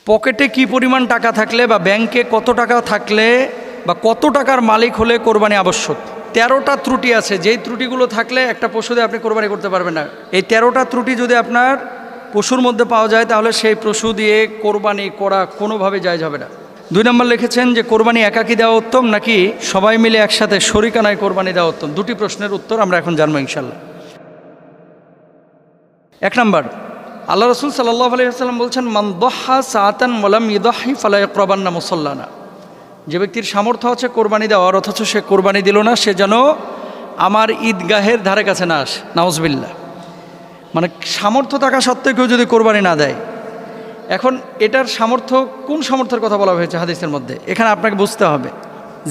পকেটে কি পরিমাণ টাকা থাকলে বা ব্যাংকে কত টাকা থাকলে বা কত টাকার মালিক হলে কোরবানি আবশ্যক। 13টা ত্রুটি আছে, যেই ত্রুটিগুলো থাকলে একটা পশু দিয়ে আপনি কোরবানি করতে পারবেন না। এই 13টা ত্রুটি যদি আপনার পশুর মধ্যে পাওয়া যায় তাহলে সেই পশু দিয়ে কোরবানি করা কোনোভাবে জায়েজ হবে না। 2 নম্বর লিখেছেন যে কোরবানি একাকী দেওয়া উত্তম নাকি সবাই মিলে একসাথে শরিকানায় কোরবানি দেওয়া উত্তম। 2টি প্রশ্নের উত্তর আমরা এখন জানবো ইনশাল্লাহ। 1 নম্বর, আল্লাহ রসুল সাল্লাল্লাহু আলাইহি ওয়াসাল্লাম বলছেন, মান দহা সাআতান ওয়ালাম ইদহি ফালা ইয়াকরাবান্না মুসাল্লানা। যে ব্যক্তির সামর্থ্য আছে কোরবানি দেওয়ার অথচ সে কোরবানি দিল না, সে যেন আমার ঈদগাহের ধারে কাছে না আসে। নাউজুবিল্লাহ। মানে সামর্থ্য থাকা সত্ত্বেও কেউ যদি কোরবানি না দেয়, এখন এটার সামর্থ্য কোন সামর্থ্যের কথা বলা হয়েছে হাদিসের মধ্যে, এখানে আপনাকে বুঝতে হবে।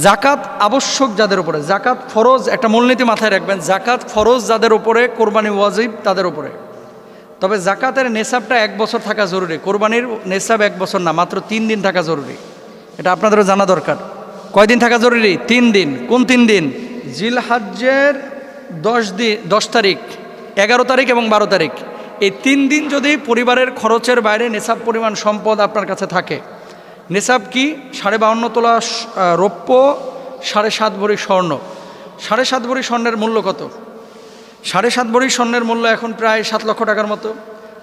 জাকাত আবশ্যক যাদের উপরে, জাকাত ফরজ, একটা মূলনীতি মাথায় রাখবেন, জাকাত ফরজ যাদের উপরে, কোরবানি ওয়াজিব তাদের উপরে। তবে জাকাতের নেশাবটা 1 বছর থাকা জরুরি। কোরবানির নেশাব 1 বছর না, মাত্র 3 দিন থাকা জরুরি। এটা আপনাদেরও জানা দরকার। কয়দিন থাকা জরুরি? 3 দিন। কোন 3 দিন? জিলহজ্জের 10 তারিখ, 11 তারিখ এবং 12 তারিখ। এই 3 দিন যদি পরিবারের খরচের বাইরে নেশাব পরিমাণ সম্পদ আপনার কাছে থাকে। নেশাব কি? 52.5 তোলা রৌপ্য, 7.5 ভরি স্বর্ণ। 7.5 ভরি স্বর্ণের মূল্য কত? 7.5 ভরি স্বর্ণের মূল্য এখন প্রায় 7 লক্ষ টাকার মতো।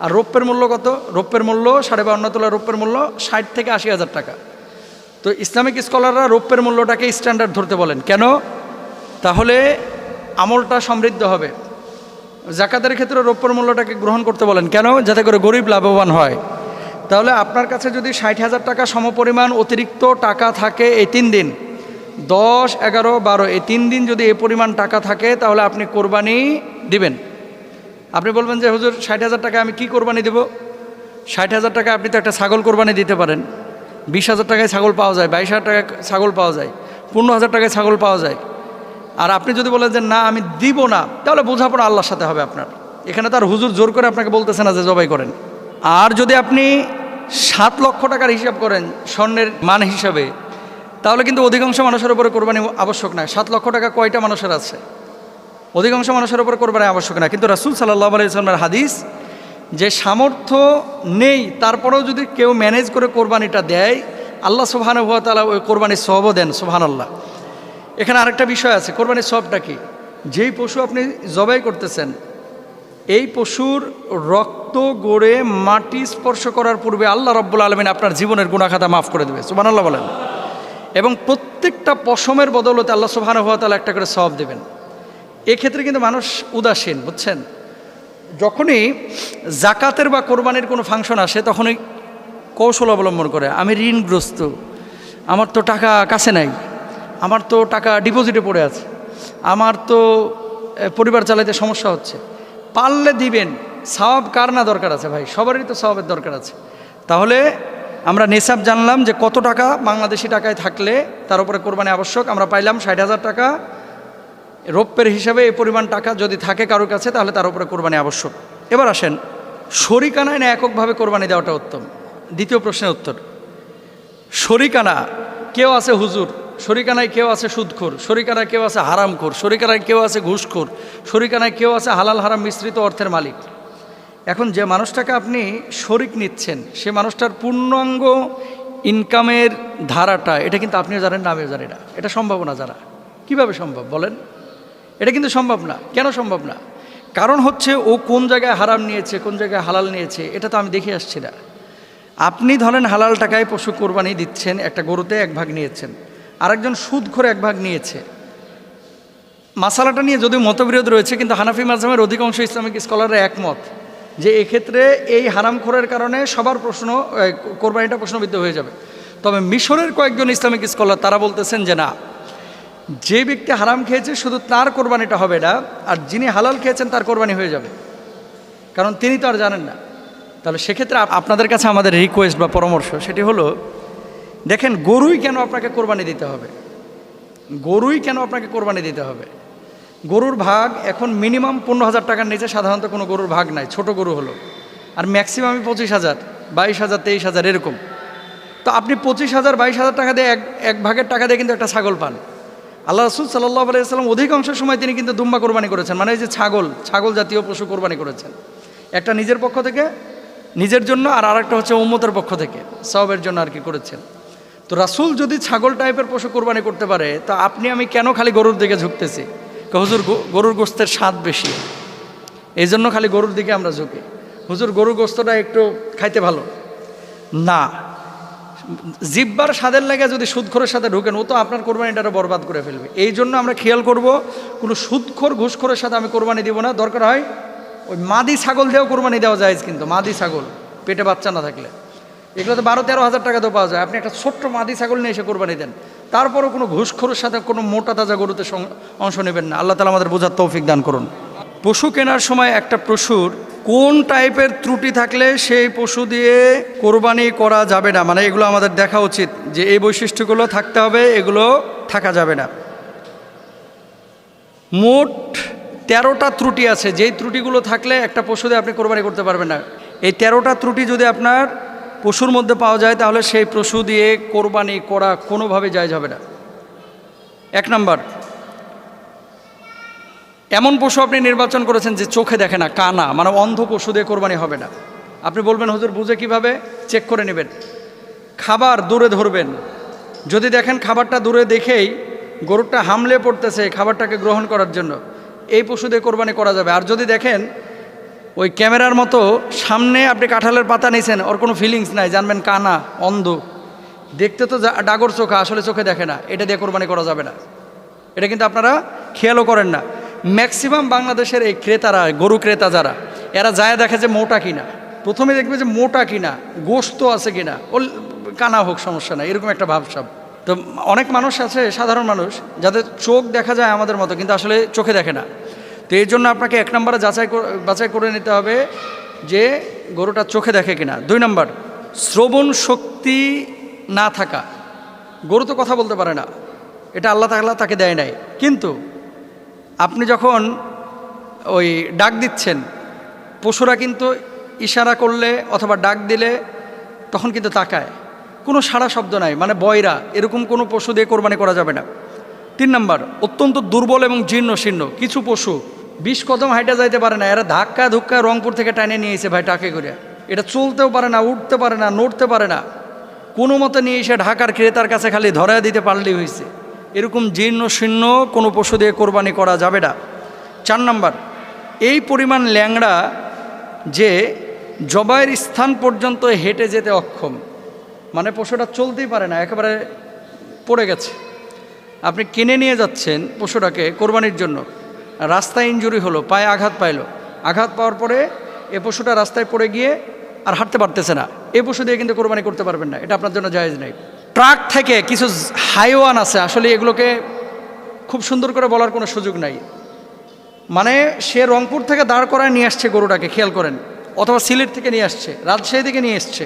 আর রৌপ্যের মূল্য কত? রৌপ্যের মূল্য 52.5 তোলা রৌপ্যের মূল্য 60 থেকে 80 হাজার টাকা। তো ইসলামিক স্কলাররা রৌপ্যের মূল্যটাকে স্ট্যান্ডার্ড ধরতে বলেন। কেন? তাহলে আমলটা সমৃদ্ধ হবে। জাকাতের ক্ষেত্রে রৌপ্যের মূল্যটাকে গ্রহণ করতে বলেন। কেন? যাতে করে গরিব লাভবান হয়। তাহলে আপনার কাছে যদি 60,000 টাকা সমপরিমাণ অতিরিক্ত টাকা থাকে এই 3 দিন, 10, 11, 12 এই 3 দিন যদি এই পরিমাণ টাকা থাকে, তাহলে আপনি কোরবানি দিবেন। আপনি বলবেন যে হুজুর 60,000 টাকা আমি কি কোরবানি দেব? 60,000 টাকা আপনি তো একটা ছাগল কোরবানি দিতে পারেন। 20,000 টাকায় ছাগল পাওয়া যায়, 22,000 টাকায় ছাগল পাওয়া যায়, 15,000 টাকায় ছাগল পাওয়া যায়। আর আপনি যদি বলেন যে না আমি দিব না, তাহলে বোঝাপড়া আল্লাহর সাথে হবে আপনার। এখানে তার হুজুর জোর করে আপনাকে বলতেছে না যে জবাই করেন। আর যদি আপনি 7 লক্ষ টাকার হিসাব করেন স্বর্ণের মান হিসাবে, তাহলে কিন্তু অধিকাংশ মানুষের উপরে কোরবানি আবশ্যক না। 7 লক্ষ টাকা কয়টা মানুষের আছে? অধিকাংশ মানুষের উপরে কোরবানি আবশ্যক না। কিন্তু রাসূল সাল্লাল্লাহু আলাইহি ওয়াসাল্লামের হাদিস, যে সামর্থ্য নেই তারপরেও যদি কেউ ম্যানেজ করে কোরবানিটা দেয়, আল্লাহ সুবহানাহু ওয়া তাআলা ওই কোরবানির সওয়াবও দেন। সুবহানাল্লাহ। এখানে আরেকটা বিষয় আছে, কোরবানির সওয়াবটা কি? যেই পশু আপনি জবাই করতেছেন, এই পশুর রক্ত গড়ে মাটি স্পর্শ করার পূর্বে আল্লাহ রাব্বুল আলামিন আপনার জীবনের গুনাহ খাতা মাফ করে দেবে। সুবহানাল্লাহ বলেন। এবং প্রত্যেকটা পশমের বদৌলতে আল্লাহ সুবহানাহু ওয়া তাআলা একটা করে সওয়াব দেবেন। এক্ষেত্রে কিন্তু মানুষ উদাসীন, বুঝছেন? যখনই জাকাতের বা কোরবানির কোনো ফাংশন আসে, তখনই কৌশল অবলম্বন করে, আমি ঋণগ্রস্ত, আমার তো টাকা কাছে নাই, আমার তো টাকা ডিপোজিটে পড়ে আছে, আমার তো পরিবার চালাইতে সমস্যা হচ্ছে। পারলে দিবেন। সওয়াব কার না দরকার আছে ভাই? সবারই তো সওয়াবের দরকার আছে। তাহলে আমরা নেশাব জানলাম যে কত টাকা বাংলাদেশি টাকায় থাকলে তার উপরে কোরবানি আবশ্যক। আমরা পাইলাম 60,000 টাকা রৌপ্যের হিসাবে এই পরিমাণ টাকা যদি থাকে কারোর কাছে, তাহলে তার উপরে কোরবানি আবশ্যক। এবার আসেন, শরিকানায় না এককভাবে কোরবানি দেওয়াটা উত্তম? দ্বিতীয় প্রশ্নের উত্তর, শরিকানা কেউ আছে হুজুর, শরিকানায় কেউ আছে সুদখোর, শরিকানায় কেউ আছে হারামখোর, শরিকানায় কেউ আছে ঘুষখোর, শরিকানায় কেউ আছে হালাল হারাম মিশ্রিত অর্থের মালিক। এখন যে মানুষটাকে আপনি শরিক নিচ্ছেন, সে মানুষটার পূর্ণাঙ্গ ইনকামের ধারাটা, এটা কিন্তু আপনিও জানেন না, আমিও জানি না। এটা সম্ভব না জানা। কিভাবে সম্ভব বলেন? এটা কিন্তু সম্ভব না। কেন সম্ভব না? কারণ হচ্ছে ও কোন জায়গায় হারাম নিয়েছে, কোন জায়গায় হালাল নিয়েছে, এটা তো আমি দেখে আসছি না। আপনি ধরেন হালাল টাকায় পশু কোরবানি দিচ্ছেন, একটা গরুতে 1 ভাগ নিয়েছেন, আরেকজন সুদ করে 1 ভাগ নিয়েছে। মাসালাটা নিয়ে যদিও মতবিরোধ রয়েছে, কিন্তু হানাফি মাযহাবের অধিকাংশ ইসলামিক স্কলাররা একমত যে এক্ষেত্রে এই হারামখোরের কারণে সবার কোরবানিটা প্রশ্নবিদ্ধ হয়ে যাবে। তবে মিশরের কয়েকজন ইসলামিক স্কলার তারা বলতেছেন যে না, যে ব্যক্তি হারাম খেয়েছে শুধু তার কোরবানিটা হবে না, আর যিনি হালাল খেয়েছেন তার কোরবানি হয়ে যাবে, কারণ তিনি তো আর জানেন না। তাহলে সেক্ষেত্রে আপনাদের কাছে আমাদের রিকোয়েস্ট বা পরামর্শ, সেটি হলো, দেখেন গরুই কেন আপনাকে কোরবানি দিতে হবে? গরুই কেন আপনাকে কোরবানি দিতে হবে? গরুর ভাগ এখন মিনিমাম 15,000 টাকার নিচে সাধারণত কোনো গরুর ভাগ নাই, ছোট গরু হলো। আর ম্যাক্সিমামই 25,000, 22,000, 23,000 এরকম। তো আপনি 25,000, 22,000 টাকা দিয়ে এক ভাগের টাকা দিয়ে কিন্তু একটা ছাগল পান। আল্লাহ রাসূল সাল্লাল্লাহু আলাইহি ওয়াসাল্লাম অধিকাংশ সময় তিনি কিন্তু দুম্বা কোরবানি করেছেন, মানে এই যে ছাগল জাতীয় পশু কোরবানি করেছেন। একটা নিজের পক্ষ থেকে, নিজের জন্য, আর আরেকটা হচ্ছে উম্মতের পক্ষ থেকে সওয়াবের জন্য আর কি করেছেন। তো রাসূল যদি ছাগল টাইপের পশু কোরবানি করতে পারে, তা আপনি আমি কেন খালি গরুর দিকে ঝুঁকতেছি? হুজুর গরুর গোশতের স্বাদ বেশি, এই জন্য খালি গরুর দিকে আমরা ঝুঁকি। হুজুর গরুর গোশতটা একটু খাইতে ভালো না, জিব্বার স্বাদের লাগে যদি সুদখোরের সাথে ঢুকেন, ও তো আপনার কোরবানিটা বরবাদ করে ফেলবে। এই জন্য আমরা খেয়াল করব, কোনো সুদখোর ঘুষখোরের সাথে আমি কোরবানি দিব না। দরকার হয় ওই মাদি ছাগল দিয়েও কোরবানি দেওয়া যায়, কিন্তু মাদি ছাগল পেটে বাচ্চা না থাকলে, এগুলো তো 12-13 হাজার টাকা তো পাওয়া যায়। আপনি একটা ছোট্ট মাদি ছাগল নিয়ে এসে কোরবানি দেন, তারপরও কোনো ঘুষখোরের সাথে কোনো মোটা তাজা গরুতে অংশ নেবেন না। আল্লাহ তাআলা আমাদের বোঝার তৌফিক দান করুন। পশু কেনার সময় একটা পশুর কোন টাইপের ত্রুটি থাকলে সেই পশু দিয়ে কোরবানি করা যাবে না, মানে এগুলো আমাদের দেখা উচিত যে এই বৈশিষ্ট্যগুলো থাকতে হবে, এগুলো থাকা যাবে না। মোট 13টা ত্রুটি আছে, যেই ত্রুটিগুলো থাকলে একটা পশু দিয়ে আপনি কোরবানি করতে পারবেন না। এই 13টা ত্রুটি যদি আপনার পশুর মধ্যে পাওয়া যায়, তাহলে সেই পশু দিয়ে কোরবানি করা কোনোভাবে জায়েজ হবে না। 1 নাম্বার, এমন পশু আপনি নির্বাচন করেছেন যে চোখে দেখে না, কানা, মানে অন্ধ পশু দিয়ে কোরবানি হবে না। আপনি বলবেন হুজুর বুঝে কিভাবে? চেক করে নেবেন। খাবার দূরে ধরবেন, যদি দেখেন খাবারটা দূরে দেখেই গরুটা হামলে পড়তেছে খাবারটাকে গ্রহণ করার জন্য, এই পশু দিয়ে কোরবানি করা যাবে। আর যদি দেখেন ওই ক্যামেরার মতো সামনে আপনি কাঁঠালের পাতা নিয়েছেন, ওর কোনো ফিলিংস নাই, জানবেন কানা, অন্ধ, দেখতে তো ডাগর চোখা, আসলে চোখে দেখে না, এটা দিয়ে কোরবানি করা যাবে না। এটা কিন্তু আপনারা খেয়ালও করেন না। ম্যাক্সিমাম বাংলাদেশের এই ক্রেতারা, গরু ক্রেতা যারা, এরা যায় দেখে যে মোটা কিনা, প্রথমে দেখবে যে মোটা কিনা, গোশত আছে কিনা, ও কানা হোক সমস্যা নাই, এরকম একটা ভাবসাব। তো অনেক মানুষ আছে, সাধারণ মানুষ, যাদের চোখ দেখা যায় আমাদের মতো, কিন্তু আসলে চোখে দেখে না। তো এই জন্য আপনাকে 1 নম্বরে বাছাই করে নিতে হবে যে গরুটা চোখে দেখে কিনা। 2 নম্বর, শ্রবণ শক্তি না থাকা। গরু তো কথা বলতে পারে না, এটা আল্লাহ তাআলা তাকে দেয় নাই, কিন্তু আপনি যখন ওই ডাক দিচ্ছেন, পশুরা কিন্তু ইশারা করলে অথবা ডাক দিলে তখন কিন্তু তাকায়, কোনো সাড়া শব্দ নাই, মানে বয়রা, এরকম কোনো পশু দিয়ে কোরবানি করা যাবে না। 3 নম্বর, অত্যন্ত দুর্বল এবং জীর্ণ শীর্ণ কিছু পশু 20 কদম হাইটা যাইতে পারে না, এরা ধাক্কা ধুক্কা রংপুর থেকে টাইনে নিয়েছে ভাই টাকে করে, এটা চলতেও পারে না, উঠতে পারে না, নড়তে পারে না, কোনো মতে নিয়ে এসে ঢাকার ক্রেতার কাছে খালি ধরায় দিতে পারলেই হয়েছে। এরকম জীর্ণ শীর্ণ কোনো পশু দিয়ে কোরবানি করা যাবে না। 4 নম্বর, এই পরিমাণ ল্যাংড়া যে জবাইয়ের স্থান পর্যন্ত হেঁটে যেতে অক্ষম, মানে পশুটা চলতেই পারে না, একেবারে পড়ে গেছে। আপনি কিনে নিয়ে যাচ্ছেন পশুটাকে কোরবানির জন্য, রাস্তায় ইনজুরি হলো, পায়ে আঘাত পাইলো, আঘাত পাওয়ার পরে এ পশুটা রাস্তায় পড়ে গিয়ে আর হাঁটতে পারতেছে না, এ পশু দিয়ে কিন্তু কোরবানি করতে পারবেন না, এটা আপনার জন্য জায়েজ নেই। ট্রাক থেকে কিছু হাইওয়ান আছে, আসলে এগুলোকে খুব সুন্দর করে বলার কোনো সুযোগ নাই, মানে সে রংপুর থেকে দাঁড় করায় নিয়ে আসছে গরুটাকে, খেয়াল করেন, অথবা সিলেট থেকে নিয়ে আসছে, রাজশাহী থেকে নিয়ে এসছে,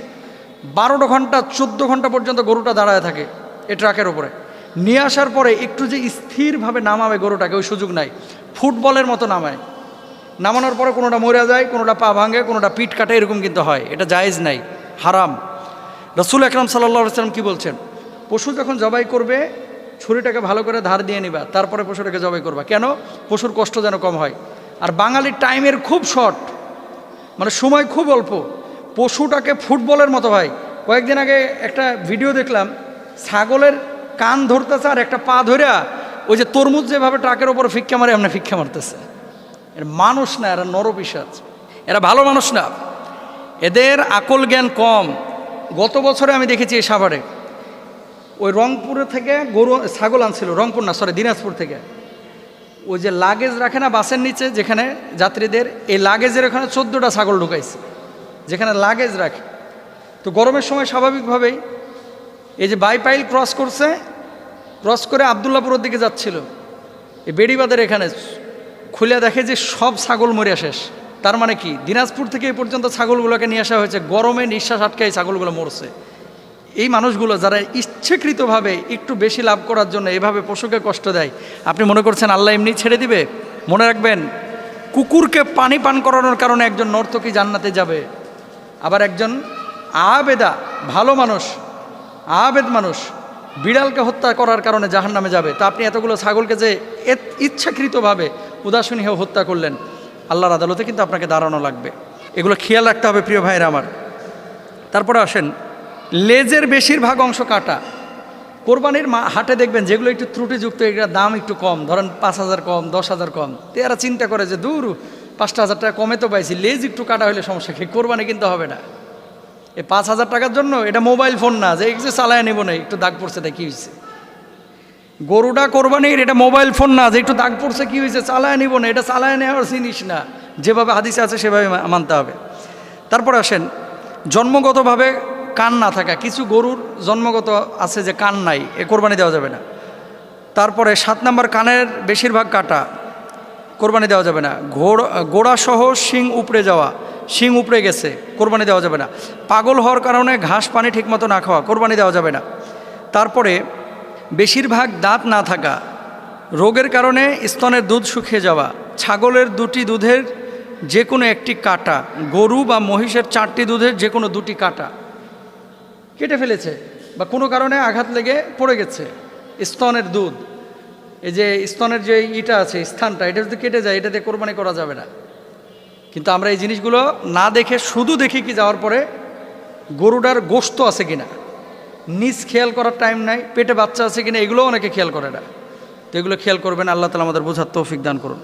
12 ঘন্টা 14 ঘন্টা পর্যন্ত গরুটা দাঁড়ায় থাকে এই ট্রাকের উপরে। নিয়ে আসার পরে একটু যে স্থিরভাবে নামাবে গরুটাকে, ওই সুযোগ নাই, ফুটবলের মতো নামায়, নামানোর পরে কোনোটা মরে যায়, কোনোটা পা ভাঙে, কোনোটা পিঠ কাটে, এরকম কিন্তু হয়, এটা জায়েজ নাই, হারাম। রাসূল আকরাম সাল্লাল্লাহু আলাইহি ওয়াসাল্লাম কি বলছেন? পশু যখন জবাই করবে ছুরিটাকে ভালো করে ধার দিয়ে নিবা, তারপরে পশুটাকে জবাই করবা। কেন? পশুর কষ্ট যেন কম হয়। আর বাঙালির টাইমের খুব শর্ট, মানে সময় খুব অল্প, পশুটাকে ফুটবলের মতো হয়। কয়েকদিন আগে একটা ভিডিও দেখলাম, ছাগলের কান ধরতেছে আর একটা পা ধরিয়া ওই যে তরমুজ যেভাবে ট্রাকের ওপর ফিক্কা মারে এমনি ফিক্কা মারতেছে। এরা মানুষ না, এরা নরপিশাচ, এরা ভালো মানুষ না, এদের আকল জ্ঞান কম। গত বছরে আমি দেখেছি এই সাভারে ওই রংপুরে থেকে ছাগল আনছিল, রংপুর না সরি দিনাজপুর থেকে, ওই যে লাগেজ রাখে না বাসের নিচে যেখানে যাত্রীদের, এই লাগেজের ওখানে 14টা ছাগল ঢুকাইছে যেখানে লাগেজ রাখে। তো গরমের সময় স্বাভাবিকভাবেই এই যে বাইপাইল ক্রস করছে, ক্রস করে আবদুল্লাপুরের দিকে যাচ্ছিল, এই বেড়িবাঁধের এখানে খুলে দেখে যে সব ছাগল মরে শেষ। তার মানে কি, দিনাজপুর থেকে এই পর্যন্ত ছাগলগুলোকে নিয়ে আসা হয়েছে, গরমে নিঃশ্বাস আটকায় ছাগলগুলো মরছে। এই মানুষগুলো যারা ইচ্ছাকৃতভাবে একটু বেশি লাভ করার জন্য এভাবে পশুকে কষ্ট দেয়, আপনি মনে করছেন আল্লাহ এমনি ছেড়ে দিবে? মনে রাখবেন, কুকুরকে পানি পান করানোর কারণে একজন নর্তকী জান্নাতে যাবে, আবার একজন আবেদা ভালো মানুষ, আবেদ মানুষ বিড়ালকে হত্যা করার কারণে জাহান্নামে যাবে। তা আপনি এতগুলো ছাগলকে যে ইচ্ছাকৃতভাবে উদাসীন হয়ে হত্যা করলেন, আল্লাহর আদালতে কিন্তু আপনাকে দাঁড়ানো লাগবে। এগুলো খেয়াল রাখতে হবে প্রিয় ভাইরা আমার। তারপরে আসেন, লেজের বেশিরভাগ অংশ কাটা। কোরবানির হাটে দেখবেন যেগুলো একটু ত্রুটিযুক্ত, এগুলোর দাম একটু কম, ধরেন 5,000 কম, 10,000 কম, তো এরা চিন্তা করে যে দূর 5,000 টাকা কমে তো পাইছি, লেজ একটু কাটা হলে সমস্যা কি, কোরবানি কিনতে হবে না। এই 5,000 টাকার জন্য এটা মোবাইল ফোন না যে একটু চালায় নেবো না, একটু দাগ পড়ছে তাই কী হয়েছে। গরুটা কোরবানির এটা মোবাইল ফোন না যে একটু দাগ পড়ছে কী হয়েছে, চালায় নিব না, এটা চালায় নেওয়ার জিনিস না, যেভাবে হাদিসে আছে সেভাবে মানতে হবে। তারপরে আসেন, জন্মগতভাবে কান না থাকা। কিছু গরুর জন্মগত আছে যে কান নাই, এ কোরবানি দেওয়া যাবে না। তারপরে 7 নম্বর, কানের বেশিরভাগ কাটা, কোরবানি দেওয়া যাবে না। গোড়াসহ শিং উপড়ে যাওয়া, শিং উপড়ে গেছে, কোরবানি দেওয়া যাবে না। পাগল হওয়ার কারণে ঘাস পানি ঠিকমতো না খাওয়া, কোরবানি দেওয়া যাবে না। তারপরে বেশিরভাগ দাঁত না থাকা, রোগের কারণে স্তনের দুধ শুকিয়ে যাওয়া, ছাগলের 2টি দুধের যে কোনো একটি কাটা, গরু বা মহিষের 4টি দুধের যে কোনো 2টি কাটা কেটে ফেলেছে বা কোনো কারণে আঘাত লেগে পড়ে গেছে, স্তনের দুধ, এই যে স্তনের যে ইটা আছে স্থানটা, এটা যদি কেটে যায়, এটাতে কোরবানি করা যাবে না। কিন্তু আমরা এই জিনিসগুলো না দেখে শুধু দেখি কি যাওয়ার পরে গরুটার গোশত আছে কিনা, নিজ খেয়াল করার টাইম নাই, পেটে বাচ্চা আছে কিনা, এগুলো অনেকে খেয়াল করে না। তো এগুলো খেয়াল করবেন, আল্লাহ তাআলা আমাদের বোঝার তৌফিক দান করুন।